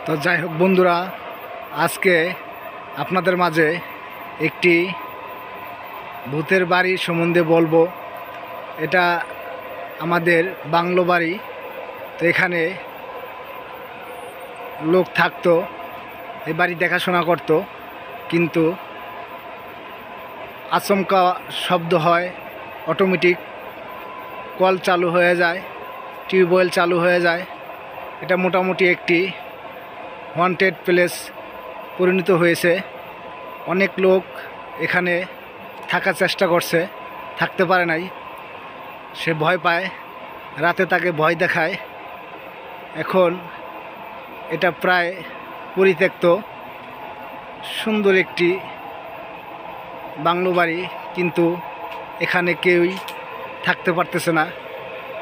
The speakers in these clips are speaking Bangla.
তো যাই হোক বন্ধুরা, আজকে আপনাদের মাঝে একটি ভূতের বাড়ি সম্বন্ধে বলবো। এটা আমাদের বাংলো বাড়ি। তো এখানে লোক থাকতো, এই বাড়ি দেখাশোনা করতো, কিন্তু আচমকা শব্দ হয়, অটোমেটিক কল চালু হয়ে যায়, টিউবওয়েল চালু হয়ে যায়। এটা মোটামুটি একটি হন্টেড প্লেস পরিণত হয়েছে। অনেক লোক এখানে থাকার চেষ্টা করছে, থাকতে পারে নাই, সে ভয় পায়, রাতে তাকে ভয় দেখায়। এখন এটা প্রায় পরিত্যক্ত, সুন্দর একটি বাংলো বাড়ি, কিন্তু এখানে কেউই থাকতে পারতেছে না।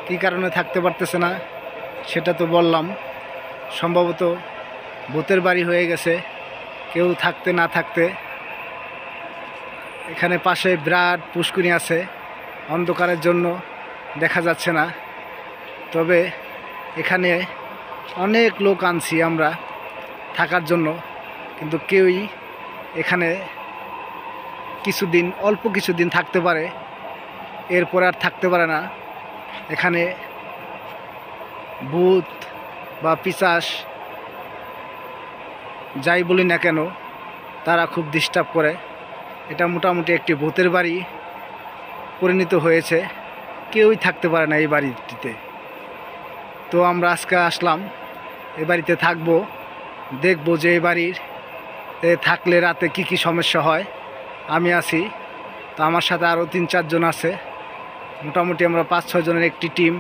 কী কারণে থাকতে পারতেছে না সেটা তো বললাম, সম্ভবত ভূতের বাড়ি হয়ে গেছে, কেউ থাকতে না থাকতে। এখানে পাশে বিরাট পুষ্করিণী আছে, অন্ধকারের জন্য দেখা যাচ্ছে না। তবে এখানে অনেক লোক আনছি আমরা থাকার জন্য, কিন্তু কেউই এখানে অল্প কিছুদিন থাকতে পারে, এরপর আর থাকতে পারে না। এখানে ভূত বা পিশাচ যাই বলি না কেন, তারা খুব ডিস্টার্ব করে। এটা মোটামুটি একটি ভূতের বাড়ি পরিণত হয়েছে, কেউই থাকতে পারে না এই বাড়িটিতে। তো আমরা আজকে আসলাম, এই বাড়িতে থাকবো, দেখবো যে এই বাড়িতে থাকলে রাতে কি কি সমস্যা হয়। আমি আছি, তো আমার সাথে আরও 3-4 জন আছে, মোটামুটি আমরা 5-6 জনের একটি টিম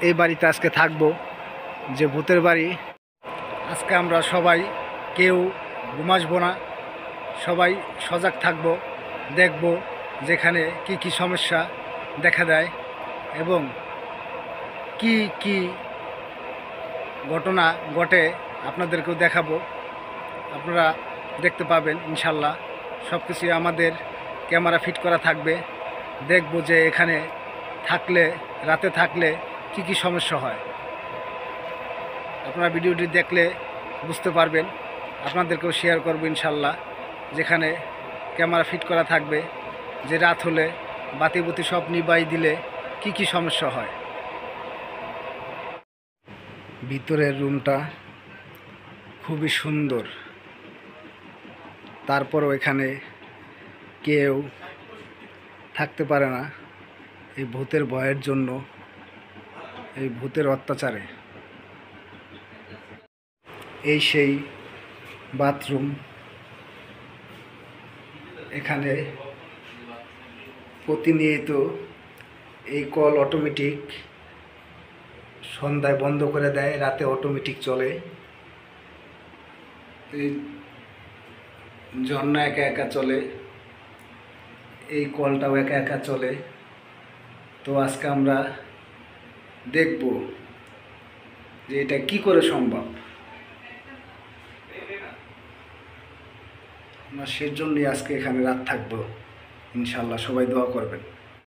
এই বাড়িতে আজকে থাকবো, যে ভূতের বাড়ি। আজকে আমরা সবাই কেউ ঘুম আসবো না, সবাই সজাগ থাকব, দেখব যেখানে কি কি সমস্যা দেখা দেয় এবং কি কি ঘটনা ঘটে আপনাদেরকেও দেখাবো। আপনারা দেখতে পাবেন ইনশাল্লাহ। সব কিছুই আমাদের ক্যামেরা ফিট করা থাকবে, দেখব যে এখানে থাকলে, রাতে থাকলে কি কি সমস্যা হয়। আপনারা ভিডিওটি দেখলে বুঝতে পারবেন, আপনাদেরকেও শেয়ার করব ইনশাল্লাহ। যেখানে ক্যামেরা ফিট করা থাকবে, যে রাত হলে বাতি সব নিবাই দিলে কি কি সমস্যা হয়। ভিতরের রুমটা খুবই সুন্দর, তারপরও এখানে কেউ থাকতে পারে না এই ভূতের ভয়ের জন্য, এই ভূতের অত্যাচারে। এই সেই বাথরুম, এখানে প্রতিনিয়ত এই কল অটোমেটিক সন্ধ্যায় বন্ধ করে দেয়, রাতে অটোমেটিক চলে। এই ঝর্ণা একা একা চলে, এই কলটাও একা একা চলে। তো আজকে আমরা দেখব যে এটা কি করে সম্ভব। আমরা সেজন্যই আজকে এখানে রাত থাকবো ইনশাল্লাহ। সবাই দোয়া করবেন।